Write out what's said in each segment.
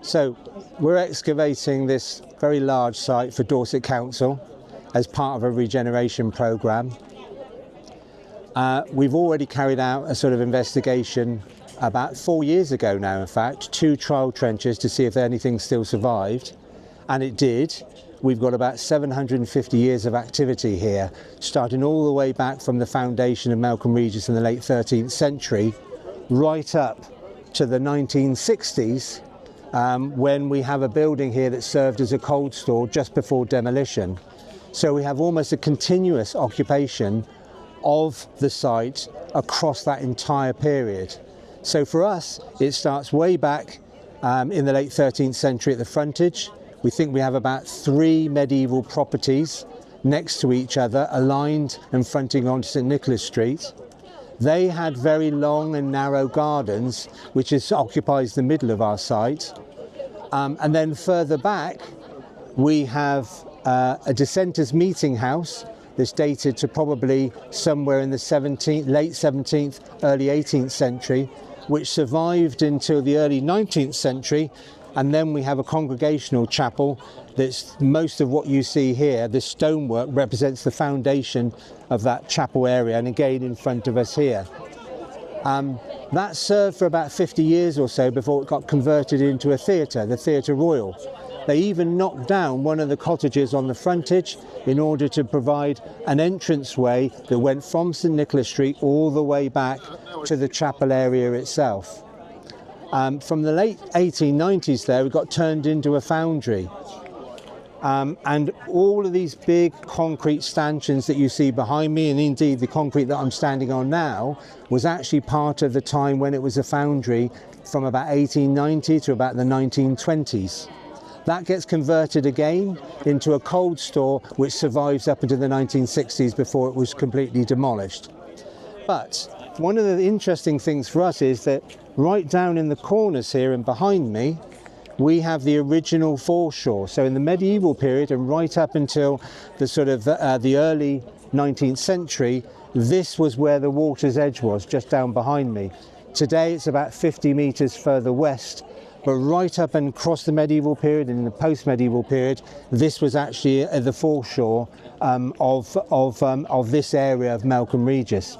So we're excavating this very large site for Dorset Council as part of a regeneration programme. We've already carried out a sort of investigation about 4 years ago now, in fact, 2 trial trenches to see if anything still survived, and it did. We've got about 750 years of activity here, starting all the way back from the foundation of Melcombe Regis in the late 13th century, right up to the 1960s, when we have a building here that served as a cold store just before demolition. So we have almost a continuous occupation of the site across that entire period. So for us, it starts way back in the late 13th century at the frontage. We think we have about 3 medieval properties next to each other, aligned and fronting onto St Nicholas Street. They had very long and narrow gardens, which occupies the middle of our site. And then further back, we have a dissenters meeting house that's dated to probably somewhere in the late 17th, early 18th century, which survived until the early 19th century. And then we have a congregational chapel that's most of what you see here. The stonework represents the foundation of that chapel area, and again in front of us here. That served for about 50 years or so before it got converted into a theatre, the Theatre Royal. They even knocked down one of the cottages on the frontage in order to provide an entranceway that went from St Nicholas Street all the way back to the chapel area itself. From the late 1890s there, it got turned into a foundry. And all of these big concrete stanchions that you see behind me, and indeed the concrete that I'm standing on now, was actually part of the time when it was a foundry from about 1890 to about the 1920s. That gets converted again into a cold store which survives up into the 1960s before it was completely demolished. But one of the interesting things for us is that right down in the corners here and behind me, we have the original foreshore. So in the medieval period and right up until the sort of the early 19th century, this was where the water's edge was, just down behind me. Today it's about 50 metres further west, but right up and across the medieval period and in the post-medieval period, this was actually the foreshore of this area of Melcombe Regis.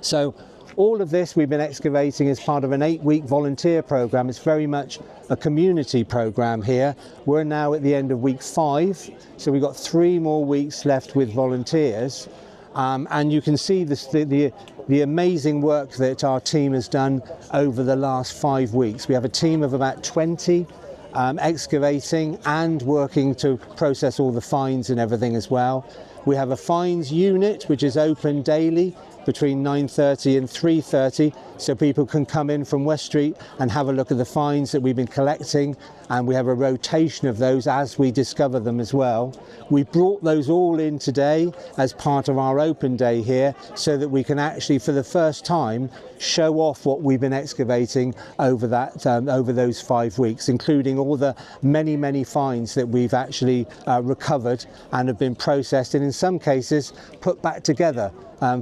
So all of this we've been excavating as part of an 8-week volunteer programme. It's very much a community programme here. We're now at the end of week 5, so we've got 3 more weeks left with volunteers. And you can see the amazing work that our team has done over the last 5 weeks. We have a team of about 20 excavating and working to process all the finds and everything as well. We have a finds unit which is open daily between 9:30 and 3:30, so people can come in from West Street and have a look at the finds that we've been collecting, and we have a rotation of those as we discover them as well. We brought those all in today as part of our open day here, so that we can actually for the first time show off what we've been excavating over those 5 weeks, including all the many finds that we've actually recovered and have been processed, and in some cases put back together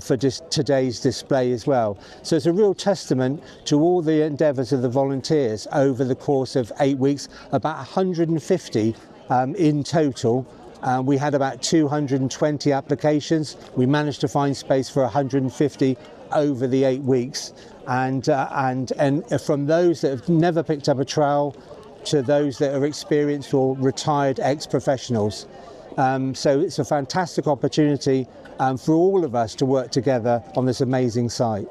for just today's display as well. So it's a real testament to all the endeavours of the volunteers over the course of 8 weeks, about 150 in total. We had about 220 applications. We managed to find space for 150 over the 8 weeks. And from those that have never picked up a trowel to those that are experienced or retired ex-professionals. So it's a fantastic opportunity for all of us to work together on this amazing site.